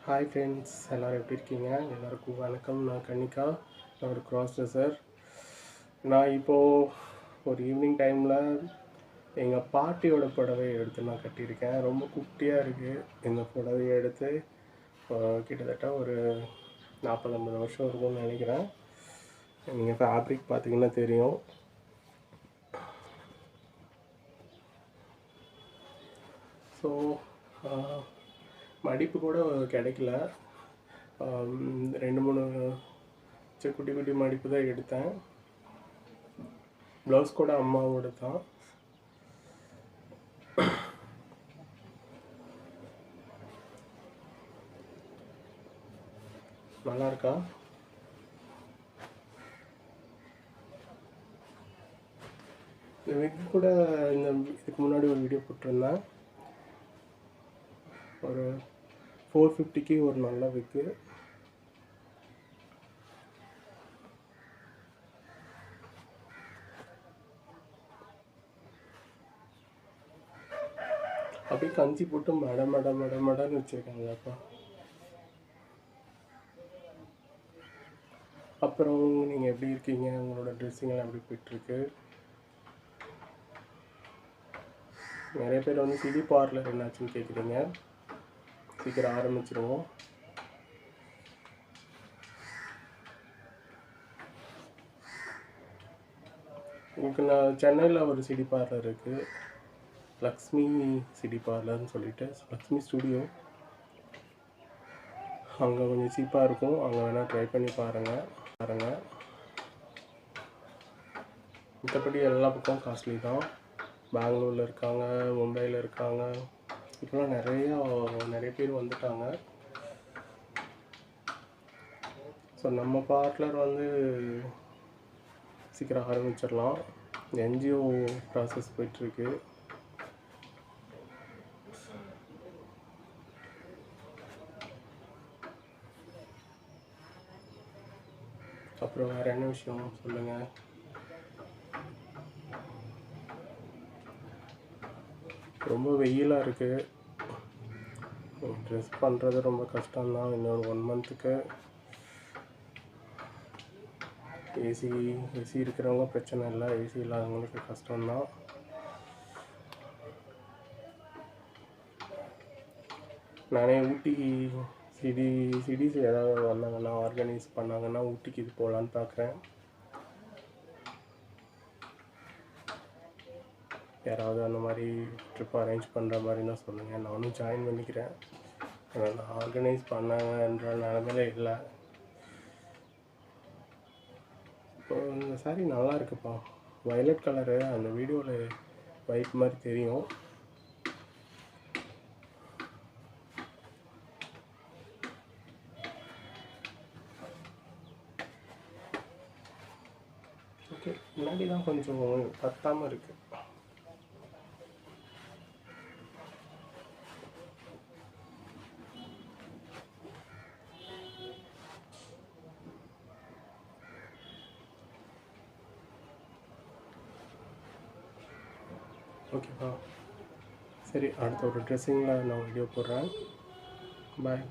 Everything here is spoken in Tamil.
ஹாய் ஃப்ரெண்ட்ஸ், எல்லோரும் எப்படி இருக்கீங்க? எல்லாருக்கும் வணக்கம். நான் கன்னிகா, நான் ஒரு கிராஸ் ட்ரெஸ்ஸர். நான் இப்போது ஒரு ஈவினிங் டைமில் எங்கள் பாட்டியோட புடவையை எடுத்து நான் கட்டியிருக்கேன். ரொம்ப குட்டியாக இருக்குது. இந்த புடவையை எடுத்து கிட்டத்தட்ட ஒரு 40-50 வருஷம் இருக்கும்னு நினைக்கிறேன். நீங்கள் ஃபேப்ரிக் பார்த்தீங்கன்னா தெரியும். ஸோ மடிப்பு கூட கிடைக்கல. 2-3 குட்டி குட்டி மடிப்பு தான் எடுத்தேன். ப்ளவுஸ் கூட அம்மாவோட தான். நல்லா இருக்கா? இந்த விக்கு கூட இதுக்கு முன்னாடி ஒரு வீடியோ போட்டிருந்தேன். ஒரு 450க்கு ஒரு நல்ல விக்கு. அப்படியே கஞ்சி போட்டு மடன்னு வச்சுருக்காங்கப்பா. அப்புறம் நீங்கள் எப்படி இருக்கீங்க? உங்களோட ட்ரெஸ்ஸிங்கெல்லாம் எப்படி போயிட்டுருக்கு? நிறைய பேர் வந்து சிடி பார்லர் என்னாச்சுன்னு கேட்குறீங்க. சீக்கிரம் ஆரம்பிச்சிருவோம். உங்களுக்கு நான் சென்னையில் ஒரு சிடி பார்லர் இருக்குது, லக்ஷ்மி சிடி பார்லர்னு சொல்லிட்டு, லக்ஷ்மி ஸ்டுடியோ. அங்கே கொஞ்சம் சீப்பாக இருக்கும். அங்கே வேணால் ட்ரை பண்ணி பாருங்கள். மற்றபடி எல்லா பக்கம் காஸ்ட்லி தான். பெங்களூரில் இருக்காங்க, மும்பையில் இருக்காங்க. இப்போலாம் நிறைய பேர் வந்துட்டாங்க. ஸோ நம்ம பார்லர் வந்து சீக்கிரம் ஆரம்பிச்சிடலாம். என்ஜிஓ ப்ராசஸ் போயிட்டுருக்கு. அப்புறம் வேறு என்ன விஷயம் சொல்லுங்கள். ரொம்ப வெயிலாக இருக்குது. ட்ரெஸ் பண்ணுறது ரொம்ப கஷ்டம்தான். இன்னொரு 1 மந்த்துக்கு ஏசி இருக்கிறவங்க பிரச்சனை இல்லை, ஏசி இல்லாதவங்களுக்கு கஷ்டம்தான். நானே ஊட்டி சிடிஸ் ஏதாவது வந்தாங்கன்னா, ஆர்கனைஸ் பண்ணாங்கன்னா ஊட்டிக்கு இது போகலான்னு பார்க்குறேன். யாராவது அந்த மாதிரி ட்ரிப் அரேஞ்ச் பண்ணுற மாதிரினா சொல்லுங்கள், நானும் ஜாயின் பண்ணிக்கிறேன். நான் ஆர்கனைஸ் பண்ணாங்கன்ற நிலமையில இல்லை. இப்போ இந்த சாரீ நல்லா இருக்குப்பா. வயலட் கலரு அந்த வீடியோவில் ஒயிட் மாதிரி தெரியும். ஓகே, முன்னாடி தான் கொஞ்சம் பத்தாமல் இருக்குது. ஓகேப்பா, சரி. அடுத்த ஒரு ட்ரெஸ்ஸிங்கில் நான் வீடியோ போடுறேன். பாய்.